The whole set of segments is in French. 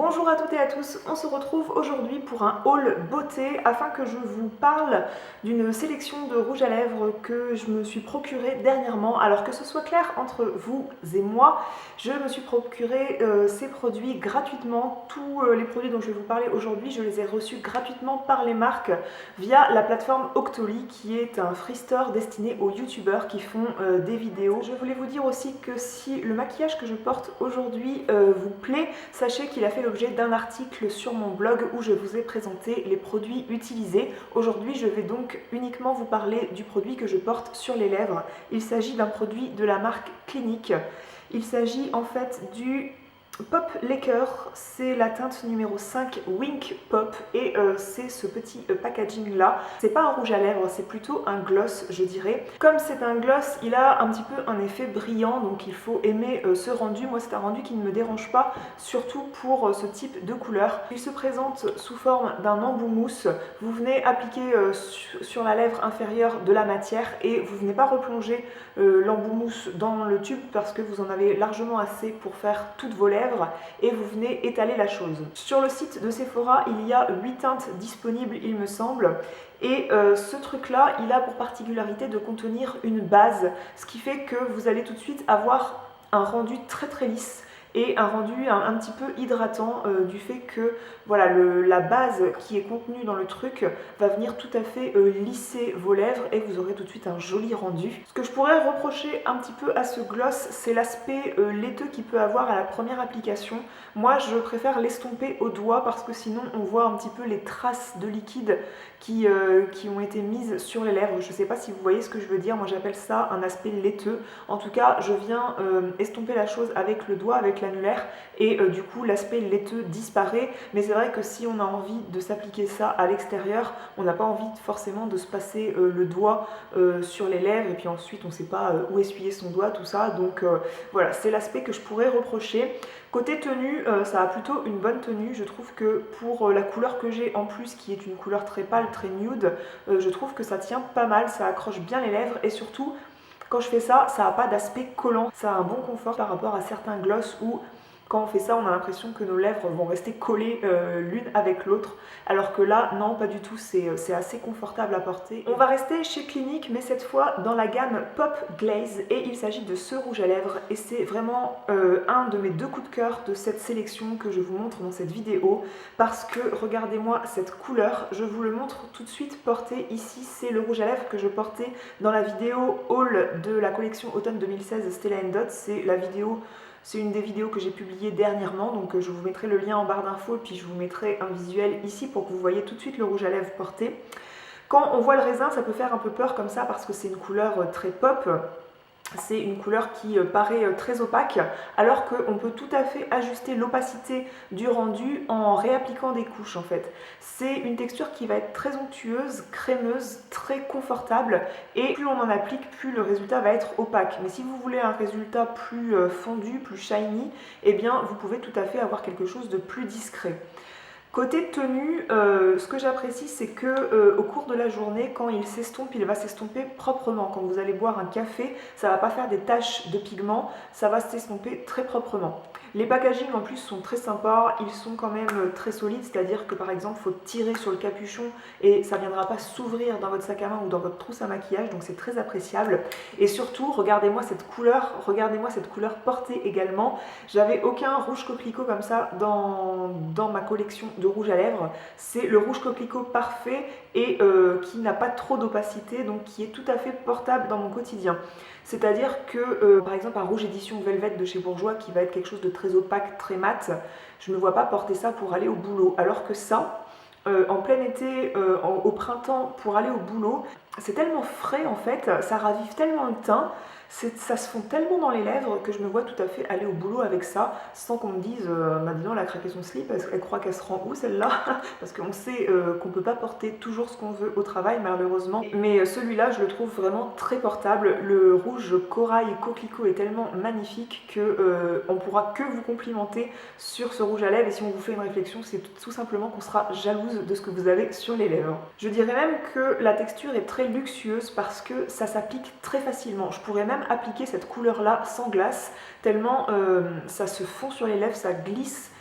Bonjour à toutes et à tous, on se retrouve aujourd'hui pour un haul beauté afin que je vous parle d'une sélection de rouge à lèvres que je me suis procuré dernièrement. Alors que ce soit clair entre vous et moi, je me suis procuré ces produits gratuitement. Tous les produits dont je vais vous parler aujourd'hui, je les ai reçus gratuitement par les marques via la plateforme Octoly qui est un free store destiné aux youtubeurs qui font des vidéos. Je voulais vous dire aussi que si le maquillage que je porte aujourd'hui vous plaît, sachez qu'il a fait l'objet d'un article sur mon blog où je vous ai présenté les produits utilisés. Aujourd'hui, je vais donc uniquement vous parler du produit que je porte sur les lèvres. Il s'agit d'un produit de la marque Clinique. Il s'agit en fait du Pop Laker, c'est la teinte numéro 5 Wink Pop et c'est ce petit packaging là. C'est pas un rouge à lèvres, c'est plutôt un gloss je dirais. Comme c'est un gloss, il a un petit peu un effet brillant, donc il faut aimer ce rendu. Moi c'est un rendu qui ne me dérange pas, surtout pour ce type de couleur. Il se présente sous forme d'un embout mousse. Vous venez appliquer sur la lèvre inférieure de la matière et vous venez pas replonger l'embout mousse dans le tube parce que vous en avez largement assez pour faire toutes vos lèvres et vous venez étaler la chose. Sur le site de Sephora, il y a 8 teintes disponibles il me semble et ce truc là, il a pour particularité de contenir une base, ce qui fait que vous allez tout de suite avoir un rendu très lisse et un rendu un petit peu hydratant du fait que voilà, la base qui est contenue dans le truc va venir tout à fait lisser vos lèvres et vous aurez tout de suite un joli rendu. Ce que je pourrais reprocher un petit peu à ce gloss, c'est l'aspect laiteux qu'il peut avoir à la première application. Moi je préfère l'estomper au doigt parce que sinon on voit un petit peu les traces de liquide qui ont été mises sur les lèvres. Je ne sais pas si vous voyez ce que je veux dire, moi j'appelle ça un aspect laiteux. En tout cas je viens estomper la chose avec le doigt, avec l'annulaire et du coup l'aspect laiteux disparaît. Mais c'est vrai que si on a envie de s'appliquer ça à l'extérieur, on n'a pas envie forcément de se passer le doigt sur les lèvres et puis ensuite on ne sait pas où essuyer son doigt, tout ça. Donc voilà, c'est l'aspect que je pourrais reprocher. Côté tenue, ça a plutôt une bonne tenue. Je trouve que pour la couleur que j'ai en plus, qui est une couleur très pâle, très nude, je trouve que ça tient pas mal, ça accroche bien les lèvres et surtout quand je fais ça, ça n'a pas d'aspect collant. Ça a un bon confort par rapport à certains gloss où quand on fait ça, on a l'impression que nos lèvres vont rester collées l'une avec l'autre. Alors que là, non, pas du tout, c'est assez confortable à porter. On va rester chez Clinique, mais cette fois dans la gamme Pop Glaze. Et il s'agit de ce rouge à lèvres. Et c'est vraiment un de mes deux coups de cœur de cette sélection que je vous montre dans cette vidéo. Parce que, regardez-moi cette couleur. Je vous le montre tout de suite porté ici. C'est le rouge à lèvres que je portais dans la vidéo haul de la collection automne 2016 Stella & Dot. C'est une des vidéos que j'ai publiées dernièrement, donc je vous mettrai le lien en barre d'infos et puis je vous mettrai un visuel ici pour que vous voyez tout de suite le rouge à lèvres porté. Quand on voit le raisin, ça peut faire un peu peur comme ça parce que c'est une couleur très pop. C'est une couleur qui paraît très opaque, alors qu'on peut tout à fait ajuster l'opacité du rendu en réappliquant des couches en fait. C'est une texture qui va être très onctueuse, crémeuse, très confortable, et plus on en applique, plus le résultat va être opaque. Mais si vous voulez un résultat plus fondu, plus shiny, eh bien vous pouvez tout à fait avoir quelque chose de plus discret. Côté tenue, ce que j'apprécie, c'est que au cours de la journée, quand il s'estompe, il va s'estomper proprement. Quand vous allez boire un café, ça ne va pas faire des taches de pigments, ça va s'estomper très proprement. Les packagings en plus sont très sympas, ils sont quand même très solides, c'est-à-dire que par exemple, il faut tirer sur le capuchon et ça ne viendra pas s'ouvrir dans votre sac à main ou dans votre trousse à maquillage, donc c'est très appréciable. Et surtout, regardez-moi cette couleur portée également. J'avais aucun rouge coquelicot comme ça dans ma collection de rouge à lèvres. C'est le rouge coquelicot parfait et qui n'a pas trop d'opacité, donc qui est tout à fait portable dans mon quotidien. C'est-à-dire que par exemple un rouge édition Velvet de chez Bourjois qui va être quelque chose de très opaque, très mat, je ne me vois pas porter ça pour aller au boulot. Alors que ça, en plein été, au printemps, pour aller au boulot, c'est tellement frais en fait, ça ravive tellement le teint, ça se fond tellement dans les lèvres que je me vois tout à fait aller au boulot avec ça sans qu'on me dise bah dis donc elle a craqué son slip, elle croit qu'elle se rend où celle-là parce qu'on sait qu'on ne peut pas porter toujours ce qu'on veut au travail malheureusement, mais celui-là je le trouve vraiment très portable. Le rouge corail coquelicot est tellement magnifique que on pourra que vous complimenter sur ce rouge à lèvres et si on vous fait une réflexion c'est tout simplement qu'on sera jalouse de ce que vous avez sur les lèvres. Je dirais même que la texture est très luxueuse parce que ça s'applique très facilement. Je pourrais même appliquer cette couleur là sans glace tellement ça se fond sur les lèvres, ça glisse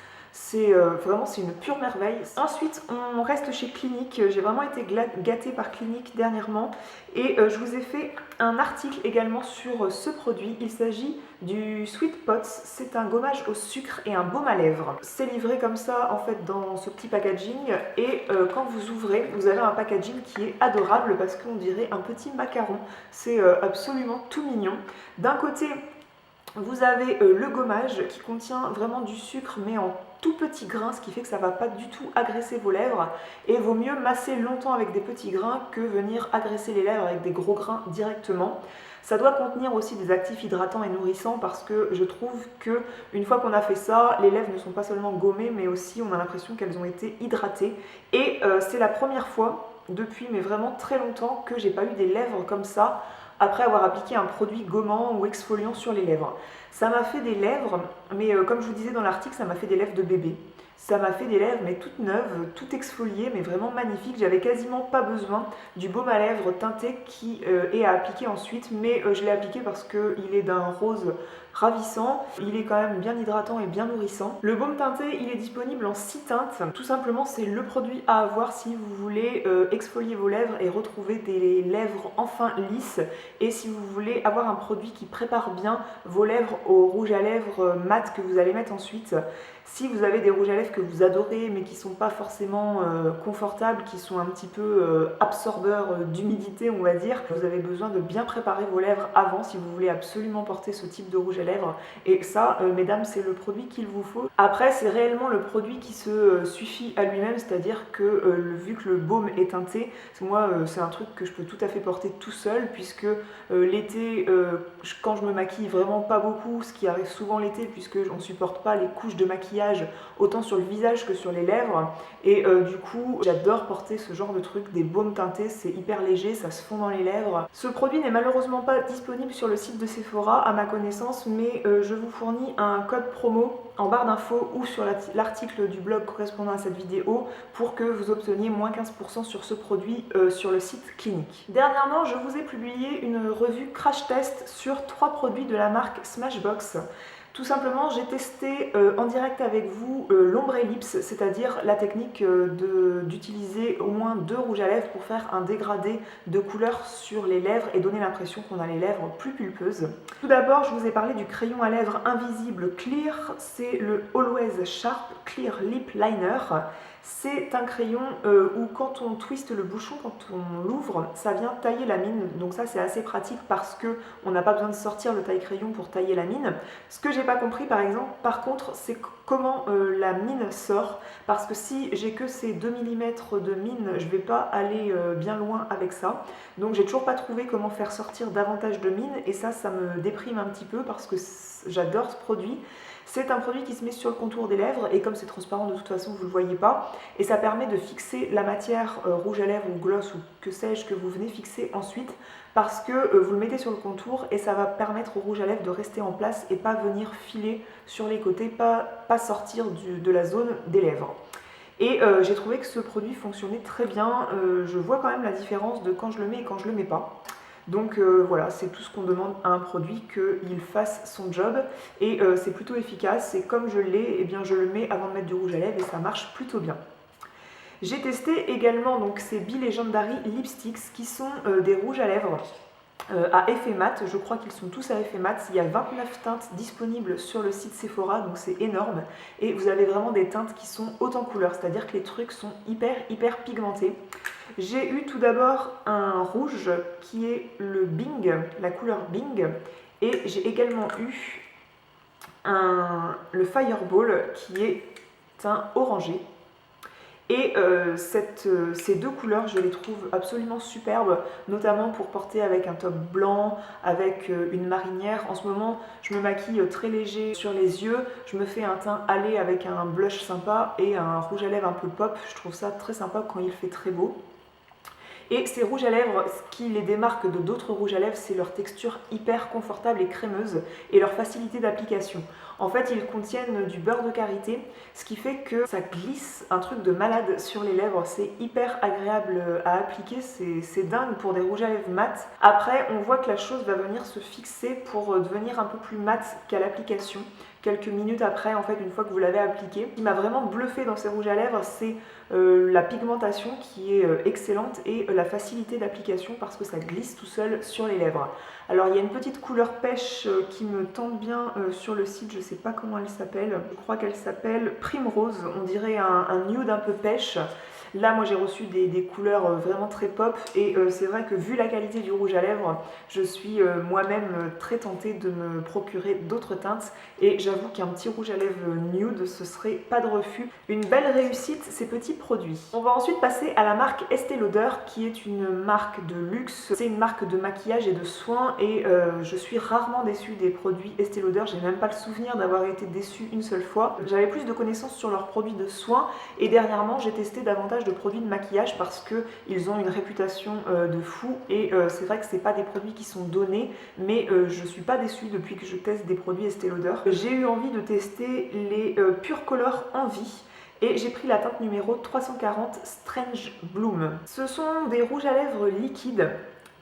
Vraiment c'est une pure merveille. Ensuite on reste chez Clinique, j'ai vraiment été gâtée par Clinique dernièrement et je vous ai fait un article également sur ce produit. Il s'agit du Sweet Pots, c'est un gommage au sucre et un baume à lèvres. C'est livré comme ça en fait dans ce petit packaging et quand vous ouvrez, vous avez un packaging qui est adorable parce qu'on dirait un petit macaron. C'est absolument tout mignon. D'un côté, vous avez le gommage qui contient vraiment du sucre mais en tout petits grains, ce qui fait que ça ne va pas du tout agresser vos lèvres et vaut mieux masser longtemps avec des petits grains que venir agresser les lèvres avec des gros grains directement. Ça doit contenir aussi des actifs hydratants et nourrissants parce que je trouve que une fois qu'on a fait ça, les lèvres ne sont pas seulement gommées mais aussi on a l'impression qu'elles ont été hydratées et c'est la première fois depuis mais vraiment très longtemps que j'ai pas eu des lèvres comme ça après avoir appliqué un produit gommant ou exfoliant sur les lèvres. Ça m'a fait des lèvres, mais comme je vous disais dans l'article, ça m'a fait des lèvres de bébé. Ça m'a fait des lèvres mais toutes neuves, toutes exfoliées, mais vraiment magnifiques. J'avais quasiment pas besoin du baume à lèvres teinté qui est à appliquer ensuite, mais je l'ai appliqué parce qu'il est d'un rose ravissant, il est quand même bien hydratant et bien nourrissant. Le baume teinté, il est disponible en 6 teintes. Tout simplement, c'est le produit à avoir si vous voulez exfolier vos lèvres et retrouver des lèvres enfin lisses et si vous voulez avoir un produit qui prépare bien vos lèvres au rouge à lèvres mat que vous allez mettre ensuite. Si vous avez des rouges à lèvres que vous adorez mais qui ne sont pas forcément confortables, qui sont un petit peu absorbeurs d'humidité on va dire, vous avez besoin de bien préparer vos lèvres avant si vous voulez absolument porter ce type de rouge à lèvres et ça mesdames c'est le produit qu'il vous faut. Après c'est réellement le produit qui se suffit à lui-même, c'est-à-dire que vu que le baume est teinté, moi c'est un truc que je peux tout à fait porter tout seul puisque l'été quand je me maquille vraiment pas beaucoup, ce qui arrive souvent l'été puisque on ne supporte pas les couches de maquillage autant sur le visage que sur les lèvres et du coup j'adore porter ce genre de truc, des baumes teintés, c'est hyper léger, ça se fond dans les lèvres. Ce produit n'est malheureusement pas disponible sur le site de Sephora à ma connaissance, mais je vous fournis un code promo en barre d'infos ou sur l'article du blog correspondant à cette vidéo pour que vous obteniez moins 15% sur ce produit sur le site Clinique. Dernièrement, je vous ai publié une revue crash test sur 3 produits de la marque Smashbox. Tout simplement, j'ai testé en direct avec vous l'ombre ellipse, c'est-à-dire la technique d'utiliser au moins 2 rouges à lèvres pour faire un dégradé de couleur sur les lèvres et donner l'impression qu'on a les lèvres plus pulpeuses. Tout d'abord, je vous ai parlé du crayon à lèvres invisible Clear, c'est le Always Sharp Clear Lip Liner. C'est un crayon où quand on twiste le bouchon, quand on l'ouvre, ça vient tailler la mine. Donc ça c'est assez pratique parce qu'on n'a pas besoin de sortir le taille-crayon pour tailler la mine. Ce que j'ai pas compris par exemple, par contre, c'est comment la mine sort. Parce que si j'ai que ces 2 mm de mine, je vais pas aller bien loin avec ça. Donc j'ai toujours pas trouvé comment faire sortir davantage de mine et ça me déprime un petit peu parce que j'adore ce produit. C'est un produit qui se met sur le contour des lèvres et comme c'est transparent de toute façon vous ne le voyez pas et ça permet de fixer la matière rouge à lèvres ou gloss ou que sais-je que vous venez fixer ensuite parce que vous le mettez sur le contour et ça va permettre au rouge à lèvres de rester en place et pas venir filer sur les côtés, pas sortir de la zone des lèvres. Et j'ai trouvé que ce produit fonctionnait très bien, je vois quand même la différence de quand je le mets et quand je le mets pas. Donc voilà, c'est tout ce qu'on demande à un produit, qu'il fasse son job et c'est plutôt efficace et comme je l'ai, eh bien je le mets avant de mettre du rouge à lèvres et ça marche plutôt bien. J'ai testé également donc ces Be Legendary Lipsticks qui sont des rouges à lèvres à effet mat, je crois qu'ils sont tous à effet mat. Il y a 29 teintes disponibles sur le site Sephora, donc c'est énorme et vous avez vraiment des teintes qui sont hautes en couleurs, c'est-à-dire que les trucs sont hyper pigmentés. J'ai eu tout d'abord un rouge qui est le Bing, la couleur Bing, et j'ai également eu le Fireball qui est un orangé. Et ces 2 couleurs, je les trouve absolument superbes, notamment pour porter avec un top blanc, avec une marinière. En ce moment, je me maquille très léger sur les yeux, je me fais un teint hâlé avec un blush sympa et un rouge à lèvres un peu pop. Je trouve ça très sympa quand il fait très beau. Et ces rouges à lèvres, ce qui les démarque de d'autres rouges à lèvres, c'est leur texture hyper confortable et crémeuse et leur facilité d'application. En fait, ils contiennent du beurre de karité, ce qui fait que ça glisse un truc de malade sur les lèvres. C'est hyper agréable à appliquer, c'est dingue pour des rouges à lèvres mat. Après, on voit que la chose va venir se fixer pour devenir un peu plus mat qu'à l'application, quelques minutes après, en fait, une fois que vous l'avez appliqué. Ce qui m'a vraiment bluffé dans ces rouges à lèvres, c'est la pigmentation qui est excellente et la facilité d'application parce que ça glisse tout seul sur les lèvres. Alors il y a une petite couleur pêche qui me tente bien sur le site, je ne sais pas comment elle s'appelle, je crois qu'elle s'appelle Primrose, on dirait un nude un peu pêche. Là, moi, j'ai reçu des couleurs vraiment très pop et c'est vrai que vu la qualité du rouge à lèvres, je suis moi-même très tentée de me procurer d'autres teintes et j'avoue qu'un petit rouge à lèvres nude, ce serait pas de refus. Une belle réussite, ces petits produits. On va ensuite passer à la marque Estée Lauder qui est une marque de luxe. C'est une marque de maquillage et de soins et je suis rarement déçue des produits Estée Lauder. J'ai même pas le souvenir d'avoir été déçue une seule fois. J'avais plus de connaissances sur leurs produits de soins et dernièrement, j'ai testé davantage de produits de maquillage parce qu'ils ont une réputation de fou et c'est vrai que c'est pas des produits qui sont donnés mais je suis pas déçue depuis que je teste des produits Estée Lauder. J'ai eu envie de tester les Pure Color Envie et j'ai pris la teinte numéro 340 Strange Bloom. Ce sont des rouges à lèvres liquides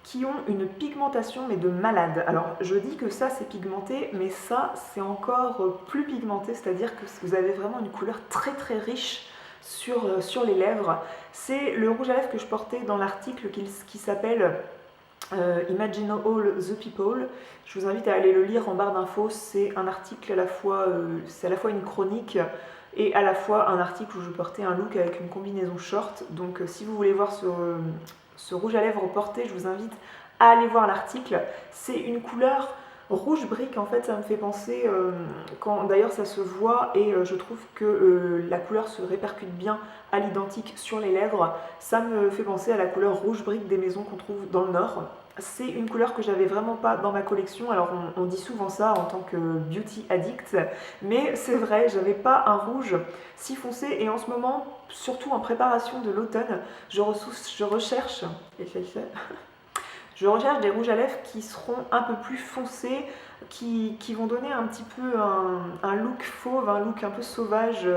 qui ont une pigmentation mais de malade. Alors je dis que ça c'est pigmenté mais ça c'est encore plus pigmenté, c'est-à-dire que vous avez vraiment une couleur très très riche sur les lèvres. C'est le rouge à lèvres que je portais dans l'article qui s'appelle Imagine All the People. Je vous invite à aller le lire en barre d'infos. C'est un article à la fois, c'est à la fois une chronique et à la fois un article où je portais un look avec une combinaison short. Donc si vous voulez voir ce rouge à lèvres porté, je vous invite à aller voir l'article. C'est une couleur rouge brique, en fait, ça me fait penser, d'ailleurs ça se voit et je trouve que la couleur se répercute bien à l'identique sur les lèvres. Ça me fait penser à la couleur rouge brique des maisons qu'on trouve dans le Nord. C'est une couleur que j'avais vraiment pas dans ma collection, alors on dit souvent ça en tant que beauty addict, mais c'est vrai, j'avais pas un rouge si foncé et en ce moment, surtout en préparation de l'automne, je recherche... Je recherche des rouges à lèvres qui seront un peu plus foncés, qui vont donner un petit peu un look fauve, un look un peu sauvage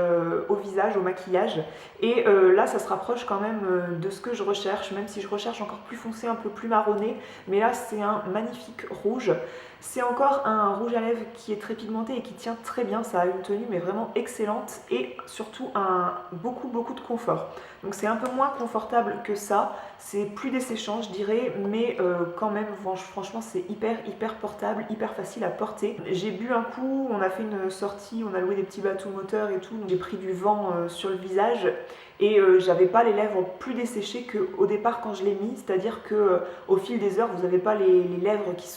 au visage, au maquillage. Et là, ça se rapproche quand même de ce que je recherche, même si je recherche encore plus foncé, un peu plus marronné. Mais là, c'est un magnifique rouge. C'est encore un rouge à lèvres qui est très pigmenté et qui tient très bien. Ça a une tenue mais vraiment excellente et surtout beaucoup de confort. Donc c'est un peu moins confortable que ça. C'est plus desséchant, je dirais, mais quand même, franchement, c'est hyper portable, hyper facile à porter. J'ai bu un coup, on a fait une sortie, on a loué des petits bateaux moteurs et tout, donc j'ai pris du vent sur le visage et j'avais pas les lèvres plus desséchées qu'au départ quand je l'ai mis, c'est-à-dire que au fil des heures, vous n'avez pas les lèvres qui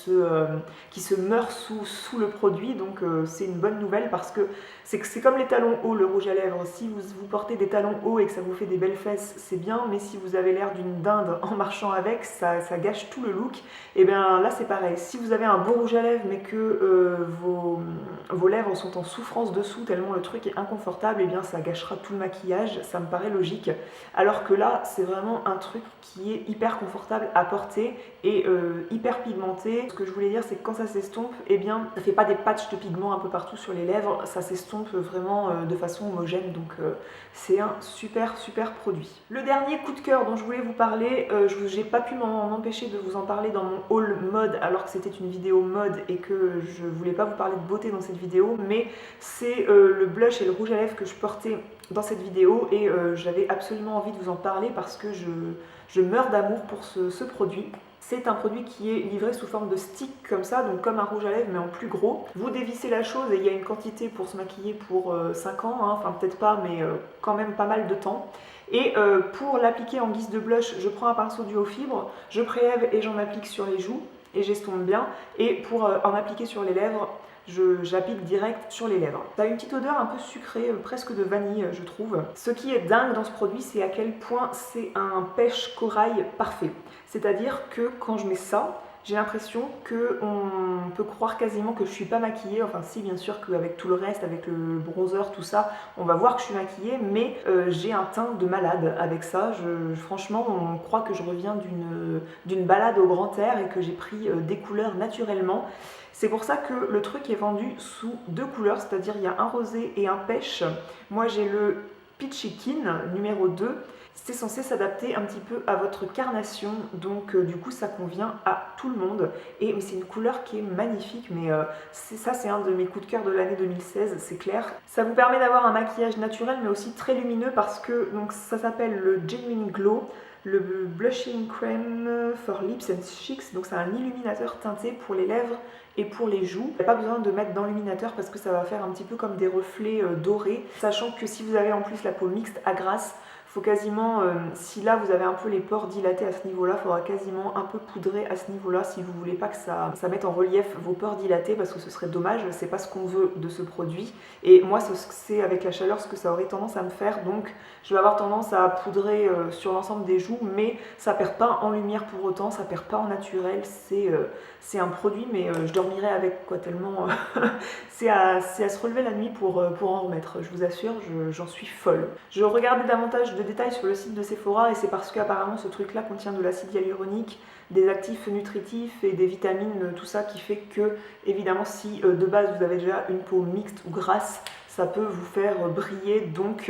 se meurent sous le produit, donc c'est une bonne nouvelle parce que c'est comme les talons hauts, le rouge à lèvres. Si vous portez des talons hauts et que ça vous fait des belles fesses, c'est bien, mais si vous avez l'air d'une dinde en marchant avec, ça gâche tout le look. Et bien là c'est pareil, si vous avez un beau rouge à lèvres mais que vos lèvres sont en souffrance dessous tellement le truc est inconfortable, et bien ça gâchera tout le maquillage, ça me paraît logique. Alors que là c'est vraiment un truc qui est hyper confortable à porter et hyper pigmenté. Ce que je voulais dire c'est que quand ça s'estompe, et bien ça fait pas des patchs de pigments un peu partout sur les lèvres, ça s'estompe vraiment de façon homogène, donc c'est un super produit. Le dernier coup de cœur dont je voulais vous parler, j'ai pas pu m'en empêcher de vous en parler dans mon haul mode alors que c'était une vidéo mode et que je voulais pas vous parler de beauté dans cette vidéo, mais c'est le blush et le rouge à lèvres que je portais dans cette vidéo et j'avais absolument envie de vous en parler parce que je meurs d'amour pour ce produit. C'est un produit qui est livré sous forme de stick comme ça, donc comme un rouge à lèvres mais en plus gros. Vous dévissez la chose et il y a une quantité pour se maquiller pour 5 ans, hein, enfin peut-être pas mais quand même pas mal de temps. Et pour l'appliquer en guise de blush, je prends un pinceau duo fibre, je prélève et j'en applique sur les joues et j'estompe bien. Et pour en appliquer sur les lèvres, j'applique direct sur les lèvres. Ça a une petite odeur un peu sucrée, presque de vanille je trouve. Ce qui est dingue dans ce produit, c'est à quel point c'est un pêche corail parfait. C'est-à-dire que quand je mets ça, j'ai l'impression qu'on peut croire quasiment que je suis pas maquillée, enfin si bien sûr qu'avec tout le reste, avec le bronzer, tout ça, on va voir que je suis maquillée, mais j'ai un teint de malade avec ça. Franchement, on croit que je reviens d'une balade au grand air et que j'ai pris des couleurs naturellement. C'est pour ça que le truc est vendu sous 2 couleurs, c'est-à-dire il y a un rosé et un pêche. Moi j'ai le Peachy Keen numéro 2. C'est censé s'adapter un petit peu à votre carnation, donc du coup ça convient à tout le monde. Et c'est une couleur qui est magnifique, mais c'est un de mes coups de cœur de l'année 2016, c'est clair. Ça vous permet d'avoir un maquillage naturel mais aussi très lumineux parce que donc, ça s'appelle le Genuine Glow. Le Blushing Cream for Lips and Cheeks, donc c'est un illuminateur teinté pour les lèvres et pour les joues. Il n'y a pas besoin de mettre dans l'illuminateur parce que ça va faire un petit peu comme des reflets dorés, sachant que si vous avez en plus la peau mixte à grasse, faut quasiment, si là vous avez un peu les pores dilatés à ce niveau-là, il faudra quasiment un peu poudrer à ce niveau-là si vous voulez pas que ça mette en relief vos pores dilatés parce que ce serait dommage, c'est pas ce qu'on veut de ce produit. Et moi c'est avec la chaleur ce que ça aurait tendance à me faire, donc je vais avoir tendance à poudrer sur l'ensemble des joues, mais ça perd pas en lumière pour autant, ça perd pas en naturel, c'est un produit mais je dormirai avec quoi tellement c'est à se relever la nuit pour en remettre, je vous assure, j'en suis folle. Je regardais davantage de détails sur le site de Sephora et c'est parce qu'apparemment ce truc là contient de l'acide hyaluronique, des actifs nutritifs et des vitamines, tout ça qui fait que évidemment si de base vous avez déjà une peau mixte ou grasse, ça peut vous faire briller, donc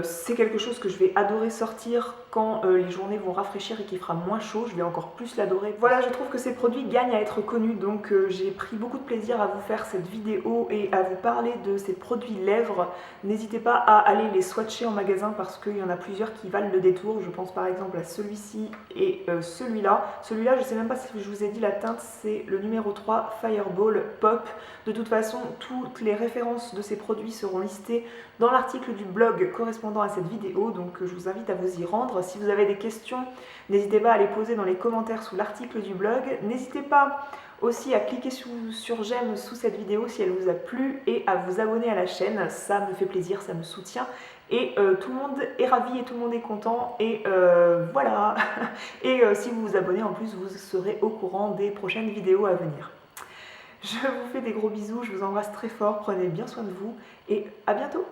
c'est quelque chose que je vais adorer sortir quand les journées vont rafraîchir et qu'il fera moins chaud, je vais encore plus l'adorer. Voilà, je trouve que ces produits gagnent à être connus, donc j'ai pris beaucoup de plaisir à vous faire cette vidéo et à vous parler de ces produits lèvres. N'hésitez pas à aller les swatcher en magasin parce qu'il y en a plusieurs qui valent le détour. Je pense par exemple à celui-ci et celui-là. Celui-là, je sais même pas si je vous ai dit la teinte, c'est le numéro 3 Fireball Pop. De toute façon, toutes les références de ces produits seront listées dans l'article du blog correspondant à cette vidéo, donc je vous invite à vous y rendre. Si vous avez des questions, n'hésitez pas à les poser dans les commentaires sous l'article du blog. N'hésitez pas aussi à cliquer sur j'aime sous cette vidéo si elle vous a plu et à vous abonner à la chaîne, ça me fait plaisir, ça me soutient et tout le monde est ravi et tout le monde est content et voilà. Et si vous vous abonnez en plus, vous serez au courant des prochaines vidéos à venir. Je vous fais des gros bisous, je vous embrasse très fort, prenez bien soin de vous et à bientôt.